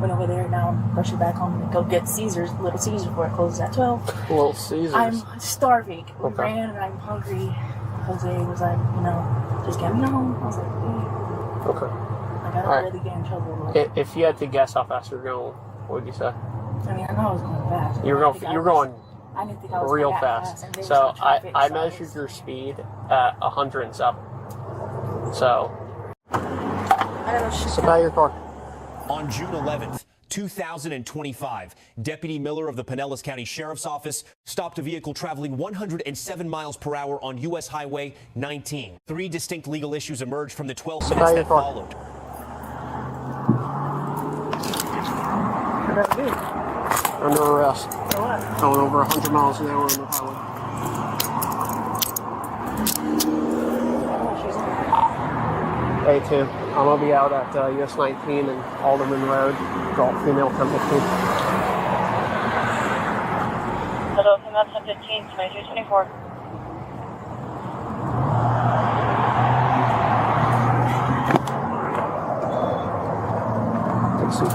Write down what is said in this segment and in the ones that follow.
went over there. Now I'm rushing back home to go get Caesars, Little Caesars, before it closes at 12. Little Caesars. I'm starving. We Okay. ran and I'm hungry. Jose was like, just get me home. I was like, Okay. Like, I don't really get in trouble. Like, If you had to guess how fast you're going, what would you say? I mean, I know I was going fast. You're going I didn't think I was real that fast. So I measured your speed at 107. So, sit by your car. On June 11th, 2025, Deputy Miller of the Pinellas County Sheriff's Office stopped a vehicle traveling 107 miles per hour on U.S. Highway 19. 3 distinct legal issues emerged from the 12 minutes that followed. What did I do? Under arrest. For what? Going over 100 miles an hour on the highway. Day 2. I'm going to be out at US 19 and Alderman Road. Adult female 1015. Adult female 1015, 2224. Let's see.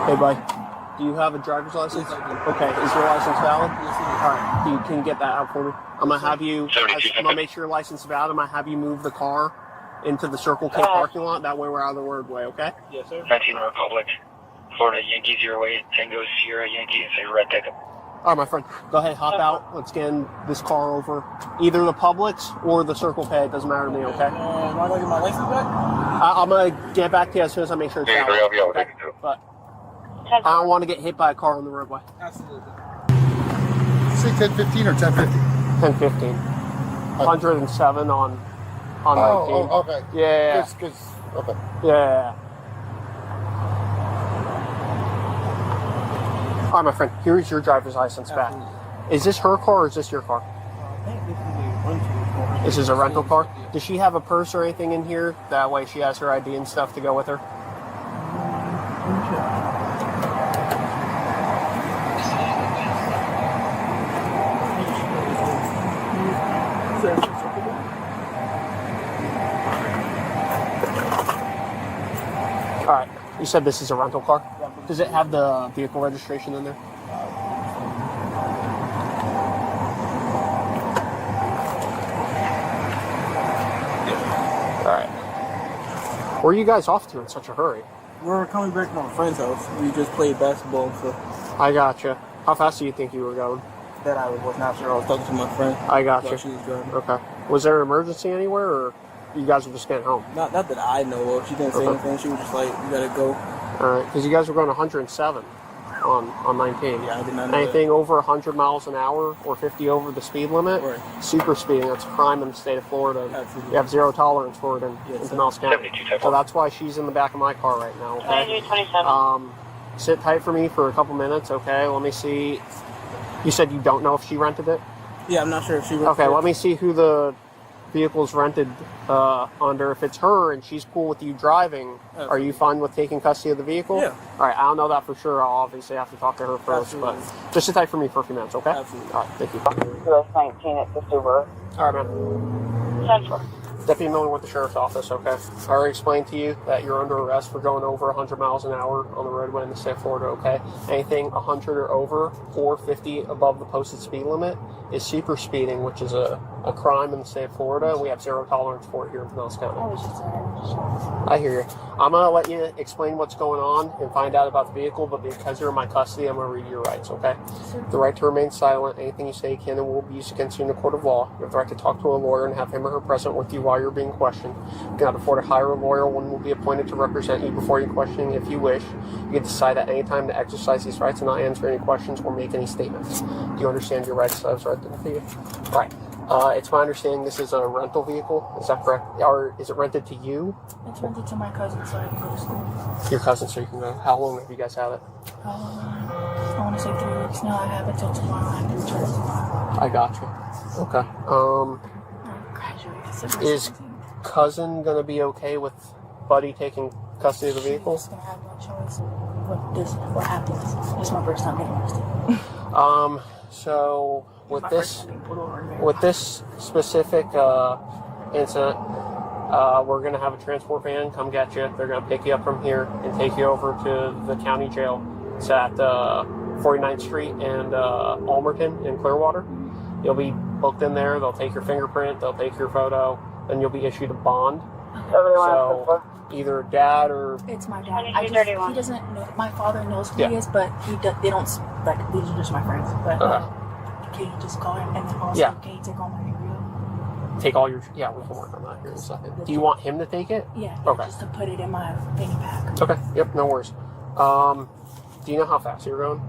Hey, bud. Do you have a driver's license? Yes, I do. Okay. Is your license valid? Yes, it is. All right. Can you get that out for me? I'm gonna have you. I'm gonna make sure your license is valid. I'm gonna have you move the car into the Circle K parking lot. That way we're out of the roadway. Okay? Yes, sir. 19 Republic, Florida Yankees your way. Tango Sierra Yankee. Say red ticket. All right, my friend. Go ahead. Hop out. Let's get in this car over either the Publix or the Circle K. It doesn't matter to me. Okay? Am I gonna get my license back? I'm gonna get back to you as soon as I make sure it's valid. Okay? But I don't want to get hit by a car on the roadway. Absolutely. Say 1015 or 1050? 1015. 107 on 19. Oh, okay. Yeah. Okay. Yeah. All right, my friend. Here's your driver's license back. Is this her car or is this your car? I think this is a rental car. This is a rental car? Does she have a purse or anything in here? That way she has her ID and stuff to go with her? All right. You said this is a rental car? Does it have the vehicle registration in there? All right. Where are you guys off to in such a hurry? We're coming back from a friend's house. We just played basketball, so I gotcha. How fast do you think you were going? that I was not sure. I was talking to my friend. I gotcha. While she was driving. Okay. Was there an emergency anywhere, or you guys were just getting home? Not that I know of. She didn't say anything. She was just like, "You gotta go." All right, because you guys were going 107 on 19. Yeah, I did not know Anything over 100 miles an hour or 50 over the speed limit, Right. super speeding. That's a crime in the state of Florida. Absolutely. You have zero tolerance for it in Yes, Pinellas County. So that's why she's in the back of my car right now. Okay. 27. Sit tight for me for a couple minutes. Okay. Let me see. You said you don't know if she rented it. Yeah, I'm not sure if she. Okay. Let me see who the vehicle's rented under. If it's her and she's cool with you driving, are you fine with taking custody of the vehicle? Yeah. All right, I don't know that for sure. I'll obviously have to talk to her first, Absolutely. but just sit tight for me for a few minutes, okay? Absolutely. All right, thank you. US 19 at the Subaru. All right, man. Central. Deputy Miller with the Sheriff's Office, okay? I already explained to you that you're under arrest for going over 100 miles an hour on the roadway in the state of Florida, okay? Anything 100 or over or 50 above the posted speed limit is super speeding, which is a crime in the state of Florida. We have zero tolerance for it here in Pinellas County. I hear you. I'm going to let you explain what's going on and find out about the vehicle, but because you're in my custody, I'm going to read your rights, okay? The right to remain silent. Anything you say can and will be used against you in a court of law. You have the right to talk to a lawyer and have him or her present with you while you're being questioned. You cannot afford to hire a lawyer. One will be appointed to represent you before your questioning if you wish. You can decide at any time to exercise these rights and not answer any questions or make any statements. Do you understand your rights? I was right there for you. Right. It's my understanding this is a rental vehicle. Is that correct? Or is it rented to you? It's rented to my cousin so I can go to school. Your cousin, so you can go. How long have you guys had it? I want to say 3 weeks now. I have it till tomorrow. I can return tomorrow. I gotcha. Okay. Graduate. Is cousin gonna be okay with Buddy taking custody of the She's vehicle? just gonna have no choice. What happens? This is my first time getting arrested. So with My this, first time being pulled over and with this specific incident, we're going to have a transport van come get you. They're going to pick you up from here and take you over to the county jail. It's at 49th Street and Almerton in Clearwater. You'll be booked in there. They'll take your fingerprint. They'll take your photo. Then you'll be issued a bond. So either dad or... It's my dad. 2231. He doesn't know. My father knows who Yeah. he is, but they don't, like, these are just my friends. But can you just call him? And then also, Yeah. can you take all my video? Take all your... Yeah, we can work on that here in a second. Do you want him to take it? Yeah. Okay. Just to put it in my fanny pack. Okay. Yep, no worries. Do you know how fast you're going?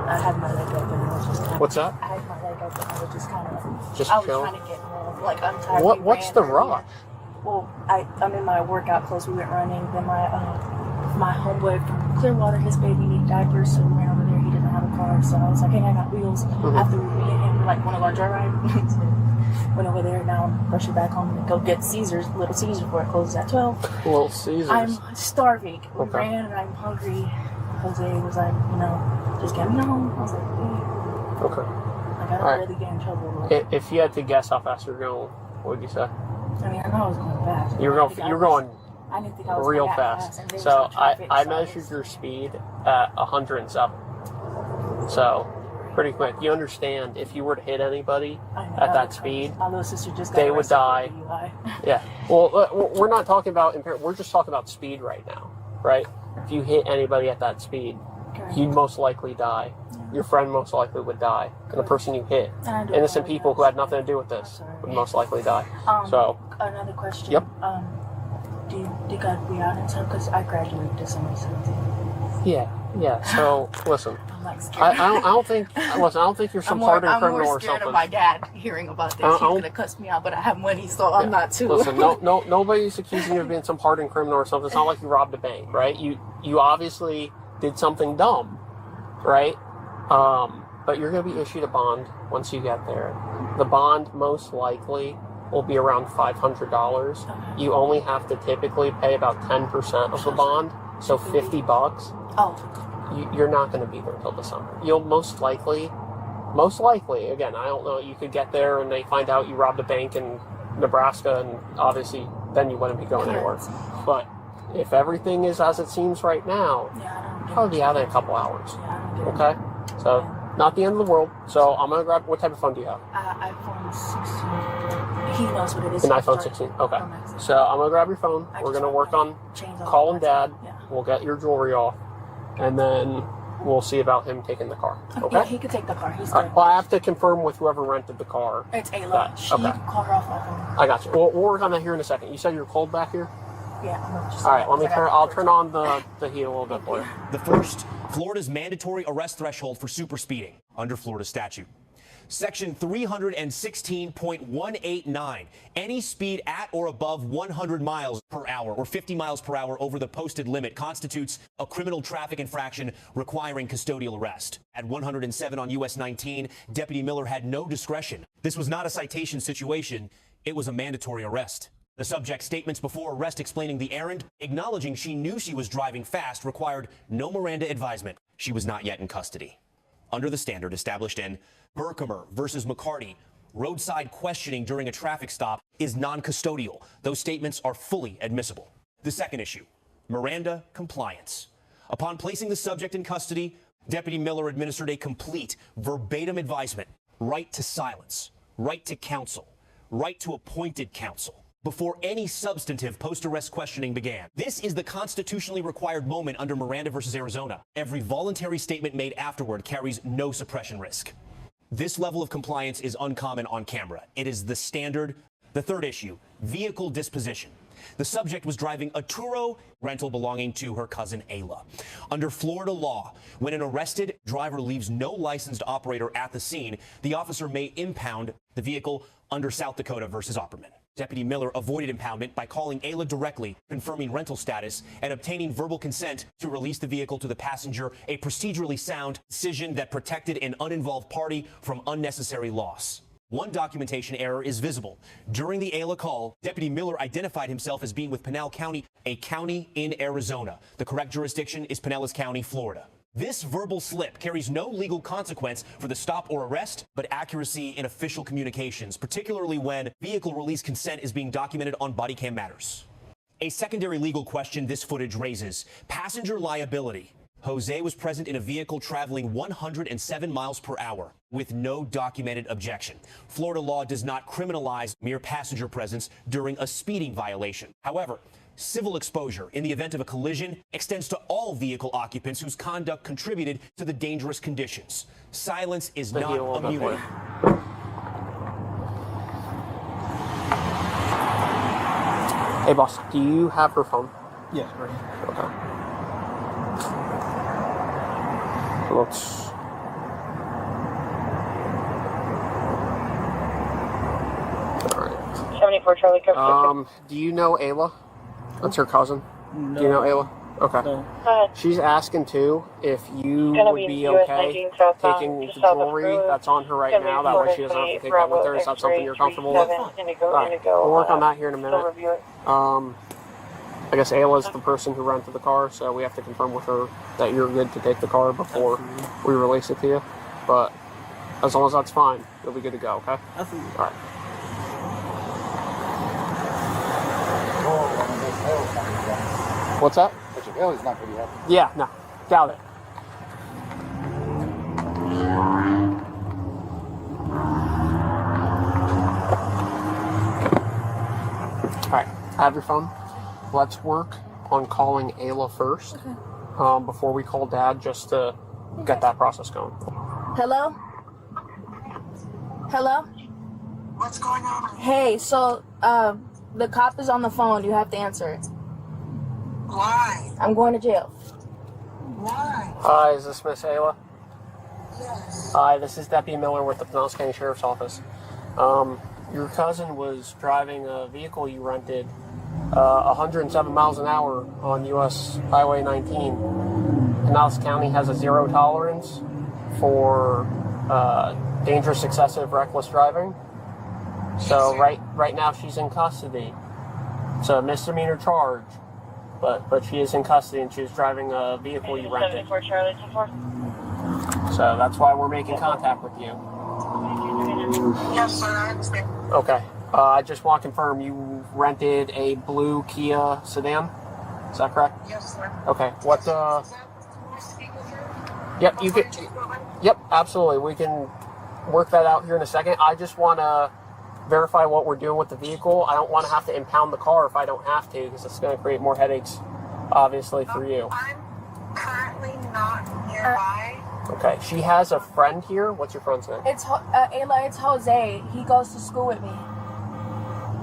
I had my leg open. I was just kind of... What's that? I had my leg open. I was just kind of... Just I was chilling? trying to get home. Like, I'm tired. What's the rush? Well, I'm in my workout clothes. We went running. Then my homeboy from Clearwater, his baby needed diapers, so we ran over there. He doesn't have a car, so I was like, hey, I got wheels. After we hit him, like, want to go on joyride? So went over there. Now I'm rushing back home to go get Caesars, Little Caesars, before it closes at 12. Little Caesars. I'm starving. We Okay. ran and I'm hungry. Jose was like, just get me home. I was like, hey. Okay. Like, I don't Alright. really get in trouble. Like, If you had to guess how fast you're going, what would you say? I mean, I know I was going fast. You were going I didn't think I was real that fast. and there was So no traffic, I so measured was- your speed at 107. So pretty quick. You understand if you were to hit anybody I know, at that was- speed, my little sister just got they would arrested for die. DUI. yeah. Well, we're not talking about impairment. We're just talking about speed right now, right? If you hit anybody at that speed, Correct. you'd most likely die. Your friend most likely would die, and the person you hit, And I do innocent people who had nothing to do with I'm this, sorry. would most likely die. So another question. Yep. Do you guys be out in time? Because I graduated December 17th. Yeah. So listen, I'm like scared. I don't think you're some hardened criminal or scared something. of my dad hearing about this. I He's don't- gonna cuss me out, but I have money, so I'm not too. Listen, nobody's accusing you of being some hardened criminal or something. It's not like you robbed a bank, right? You obviously did something dumb, right? But you're going to be issued a bond once you get there. The bond most likely will be around $500. You only have to typically pay about 10% of the bond, so $50. Oh, You're not going to be there until December. You'll most likely, again, I don't know, you could get there and they find out you robbed a bank in Nebraska, and obviously then you wouldn't be going anywhere. But if everything is as it seems right now, yeah, I don't get probably be out in a couple hours. Yeah, I don't get Okay? So, not the end of the world. So, I'm going to grab, what type of phone do you have? iPhone 16. He knows what it is. An iPhone 16. Okay. So, I'm going to grab your phone. We're going to work on calling Dad. Yeah. We'll get your jewelry off. And then we'll see about him taking the car. Okay? Yeah, he could take the car. He's All good. right. Well, I have to confirm with whoever rented the car. It's Ayla. That- She okay. call her off my phone. I got you. We'll work on that here in a second. You said you're cold back here? Yeah, I'm gonna just. All right. I'll turn on the heat a little bit for you. The first, Florida's mandatory arrest threshold for super speeding under Florida statute. Section 316.189. Any speed at or above 100 miles per hour or 50 miles per hour over the posted limit constitutes a criminal traffic infraction requiring custodial arrest. At 107 on US 19, Deputy Miller had no discretion. This was not a citation situation. It was a mandatory arrest. The subject's statements before arrest explaining the errand, acknowledging she knew she was driving fast, required no Miranda advisement. She was not yet in custody. Under the standard established in Berkemer versus McCarty, roadside questioning during a traffic stop is non-custodial. Those statements are fully admissible. The second issue, Miranda compliance. Upon placing the subject in custody, Deputy Miller administered a complete verbatim advisement: right to silence, right to counsel, right to appointed counsel, before any substantive post-arrest questioning began. This is the constitutionally required moment under Miranda versus Arizona. Every voluntary statement made afterward carries no suppression risk. This level of compliance is uncommon on camera. It is the standard. The third issue, vehicle disposition. The subject was driving a Turo rental belonging to her cousin Ayla. Under Florida law, when an arrested driver leaves no licensed operator at the scene, the officer may impound the vehicle under South Dakota versus Opperman. Deputy Miller avoided impoundment by calling Ayla directly, confirming rental status, and obtaining verbal consent to release the vehicle to the passenger, a procedurally sound decision that protected an uninvolved party from unnecessary loss. One documentation error is visible. During the Ayla call, Deputy Miller identified himself as being with Pinellas County, a county in Arizona. The correct jurisdiction is Pinellas County, Florida. This verbal slip carries no legal consequence for the stop or arrest, but accuracy in official communications, particularly when vehicle release consent is being documented on Bodycam matters. A secondary legal question this footage raises: passenger liability. Jose was present in a vehicle traveling 107 miles per hour with no documented objection. Florida law does not criminalize mere passenger presence during a speeding violation. However, civil exposure in the event of a collision extends to all vehicle occupants whose conduct contributed to the dangerous conditions. Silence is not immunity. Hey, boss, do you have her phone? Yeah, right here. Okay. Looks. Alright. 74 Charlie Cook. Do you know Ayla? That's her cousin. No. Do you know Ayla? Okay. No. She's asking too if you Gonna would be be US okay 19 southbound, taking the just south of jewelry Cruz. that's on her right Gonna be now. That way she doesn't have to 428 take that with her. Bravo Is that something you're comfortable with? 37 Indigo, Alright. Indigo, We'll work on that here in a still minute. review it. I guess Ayla's the person who rented the car, so we have to confirm with her that you're good to take the car before we release it to you. But as long as that's fine, you'll be good to go, okay? Absolutely. Alright. What's that? But your belly's not going to be happy. Yeah, no. Doubt it. Alright, I have your phone. Let's work on calling Ayla first before we call Dad, just to get that process going. Hello? Hello? What's going on? Hey, so the cop is on the phone. You have to answer it. Why? I'm going to jail. Why? Hi, is this Miss Ayla? Yes. Hi, this is Deputy Miller with the Pinellas County Sheriff's Office. Your cousin was driving a vehicle you rented 107 miles an hour on US Highway 19. Pinellas County has a zero tolerance for dangerous, excessive, reckless driving. So right now she's in custody. It's a misdemeanor charge, but she is in custody and she was driving a vehicle you rented. 74 Charlie 24. So that's why we're making contact with you. Yes, sir, I understand. Okay. I just want to confirm you rented a blue Kia sedan. Is that correct? Yes, sir. Okay. What? Is that to speak with her? Yep. You could. Yep. Absolutely. We can work that out here in a second. I just want to verify what we're doing with the vehicle. I don't want to have to impound the car if I don't have to, because it's going to create more headaches, obviously, for you. I'm currently not nearby. Okay. She has a friend here. What's your friend's name? It's Ayla. It's Jose. He goes to school with me.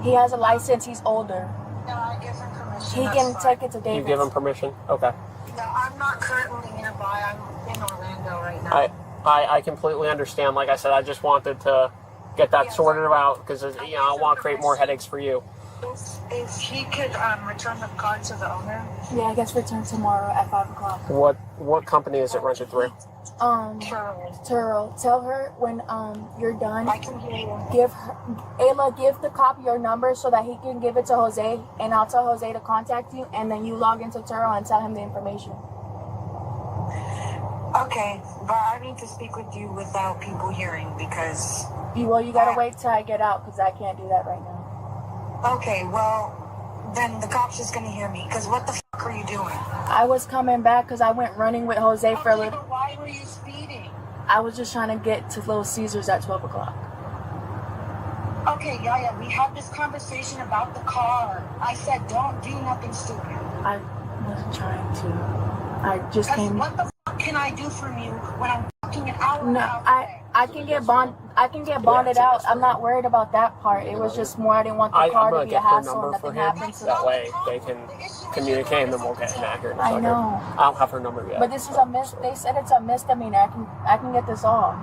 He has a license. He's older. No, I give him permission. He that's can fine. take it to Davis. You give him permission? Okay. No, I'm not currently nearby. I'm in Orlando right now. I completely understand. Like I said, I just wanted to get that sorted out because, I don't want to create more headaches for you. If he could return the car to the owner. Yeah, I guess return tomorrow at 5 o'clock. What company is it rented through? Turo. Tell her when you're done. I can hear you. Give the cop your number so that he can give it to Jose, and I'll tell Jose to contact you, and then you log into Turo and tell him the information. Okay, but I need to speak with you without people hearing because... You gotta wait till I get out because I can't do that right now. Okay, well, then the cop's just gonna hear me because what the fuck are you doing? I was coming back because I went running with Jose for a little... But why were you speeding? I was just trying to get to Little Caesars at 12 o'clock. Okay, yeah, we had this conversation about the car. I said don't do nothing stupid. I wasn't trying to. I just came... What the fuck can I do from you when I'm fucking an hour No, out? I can get bonded out. I'm not worried about that part. It was just more I didn't want the I'm car going to to be a get their hassle and number for nothing him. happens. That way they can communicate and then we'll get in that here in a I second. know. I don't have her number yet. But this is they said it's a misdemeanor. I can get this off.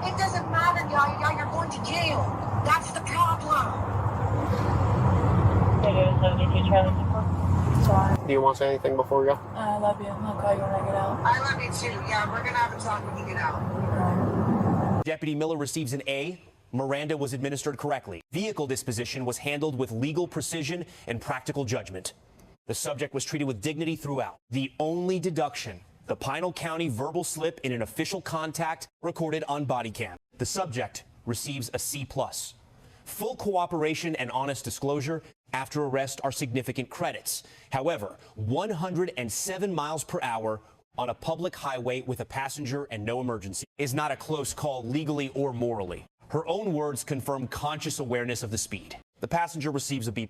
It doesn't matter, y'all. You're going to jail. That's the problem. 72 Charlie 24. Sorry. Do you want to say anything before we go? I love you. I'll call you when I get out. I love you too. Yeah, we're gonna have a talk when you get out. Alright. Deputy Miller receives an A. Miranda was administered correctly. Vehicle disposition was handled with legal precision and practical judgment. The subject was treated with dignity throughout. The only deduction, the Pinellas County verbal slip in an official contact recorded on Bodycam. The subject receives a C+. Full cooperation and honest disclosure after arrest are significant credits. However, 107 miles per hour on a public highway with a passenger and no emergency is not a close call legally or morally. Her own words confirm conscious awareness of the speed. The passenger receives a B+.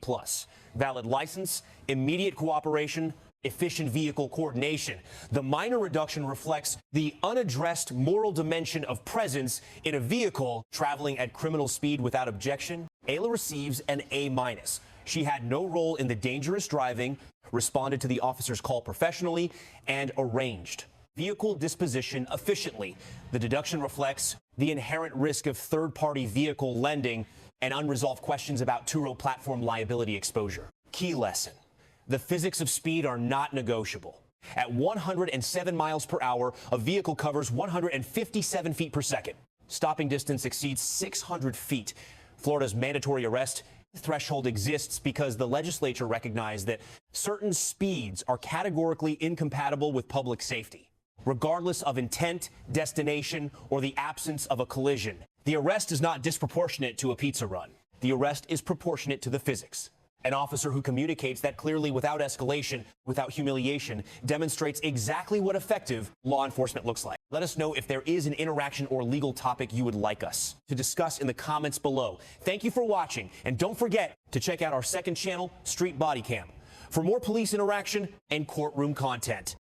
Valid license, immediate cooperation, efficient vehicle coordination. The minor reduction reflects the unaddressed moral dimension of presence in a vehicle traveling at criminal speed without objection. Ayla receives an A-. She had no role in the dangerous driving, responded to the officer's call professionally, and arranged vehicle disposition efficiently. The deduction reflects the inherent risk of third-party vehicle lending and unresolved questions about Turo platform liability exposure. Key lesson: the physics of speed are not negotiable. At 107 miles per hour, a vehicle covers 157 feet per second. Stopping distance exceeds 600 feet. Florida's mandatory arrest threshold exists because the legislature recognized that certain speeds are categorically incompatible with public safety, regardless of intent, destination, or the absence of a collision. The arrest is not disproportionate to a pizza run. The arrest is proportionate to the physics. An officer who communicates that clearly without escalation, without humiliation, demonstrates exactly what effective law enforcement looks like. Let us know if there is an interaction or legal topic you would like us to discuss in the comments below. Thank you for watching, and don't forget to check out our second channel, Street Bodycam, for more police interaction and courtroom content.